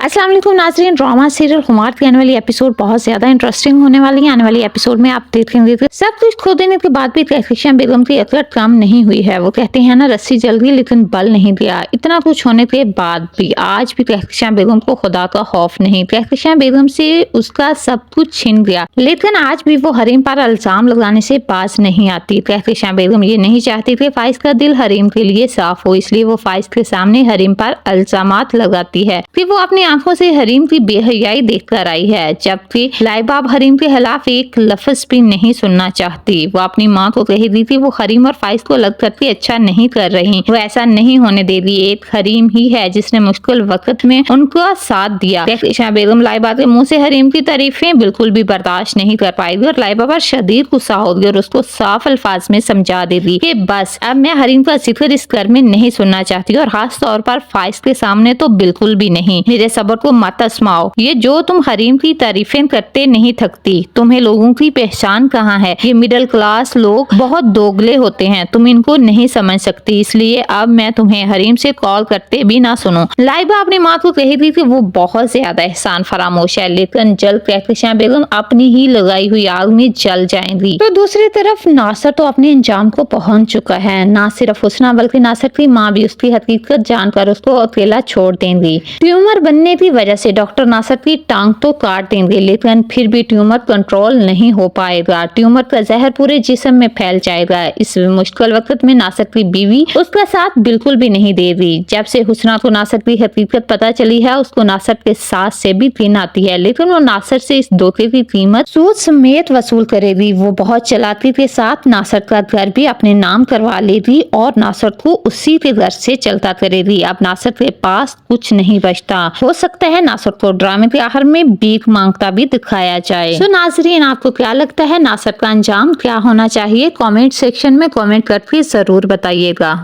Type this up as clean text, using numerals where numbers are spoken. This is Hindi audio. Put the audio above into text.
अस्सलाम वालेकुम नाज़रीन, ड्रामा सीरियल खुमार की आने वाली एपिसोड बहुत ज्यादा इंटरेस्टिंग होने वाली है। आने वाली एपिसोड में आप देखेंगे सब कुछ खो देने के बाद भी तहकीशियां बेगम की अकड़ कम नहीं हुई है। वो कहते हैं ना, रस्सी जल गई लेकिन बल नहीं गया। इतना कुछ होने के बाद भी आज भी तहकीशियां बेगम को खुदा का खौफ नहीं। तहकीशियां बेगम से उसका सब कुछ छिन गया, लेकिन आज भी वो हरीम पर इल्जाम लगाने से बाज नहीं आती। तहकीशियां बेगम ये नहीं चाहती कि फाइज का दिल हरीम के लिए साफ हो, इसलिए वो फाइज के सामने हरीम पर इल्जामात लगाती है कि वो अपनी आंखों से हरीम की बेहयाई देखकर आई है, जबकि लाइबा अब हरीम के खिलाफ एक लफ्ज भी नहीं सुनना चाहती। वो अपनी माँ को कह दी थी वो हरीम और फाइज को अलग करके अच्छा नहीं कर रही, वो ऐसा नहीं होने दे रही। एक हरीम ही है जिसने मुश्किल वक्त में उनका साथ दिया। तहकीशियां बेगम लाइबा के मुंह से हरीम की तारीफें बिल्कुल भी बर्दाश्त नहीं कर पाएगी और लाइबा पर शदीद गुस्सा होगी और उसको साफ अल्फाज में समझा देगी कि बस अब मैं हरीम का जिक्र इस घर में नहीं सुनना चाहती, और खास तौर पर फाइज के सामने तो बिल्कुल भी नहीं। मेरे सब्र को मत आजमाओ, ये जो तुम हरीम की तारीफें करते नहीं थकती, तुम्हें लोगों की पहचान कहाँ है? ये मिडिल क्लास लोग बहुत दोगले होते हैं, तुम इनको नहीं समझ सकती, इसलिए अब मैं तुम्हें हरीम से कॉल करते भी ना सुनो। लाइबा अपनी माँ को कह दी कि वो बहुत ज्यादा एहसान फरामोश है, लेकिन जल्द तहकीशियां बेगम अपनी ही लगाई हुई आग में जल जाएंगी। तो दूसरी तरफ नासिर तो अपने अंजाम को पहुंच चुका है। ना सिर्फ हुस्ना बल्कि नासिर की माँ भी उसकी हकीकत जानकर उसको अकेला छोड़ देंगी। ट्यूमर बनने की वजह से डॉक्टर नासिर की टांग तो काट देंगे, लेकिन फिर भी ट्यूमर कंट्रोल नहीं हो पाएगा। ट्यूमर का जहर पूरे जिस्म में फैल जाएगा। इस मुश्किल वक्त में नासिर की बीवी उसका साथ बिल्कुल भी नहीं दे रही। जब से हुस्ना को नासिर की हकीकत पता चली है, उसको नासिर के साथ से भी घिन आती है, लेकिन वो नासिर से इस धोखे की कीमत सूद समेत वसूल करेगी। वो बहुत चालाकी के साथ नासिर का घर भी अपने नाम करवा लेगी और नासिर को उसी के घर से चलता करेगी। अब नासिर के पास कुछ नहीं बचता। हो सकता है नासिर को ड्रामे के आखिर में भीख मांगता भी दिखाया जाए। तो नाजरीन, आपको क्या लगता है नासिर का अंजाम क्या होना चाहिए? कमेंट सेक्शन में कमेंट करके जरूर बताइएगा।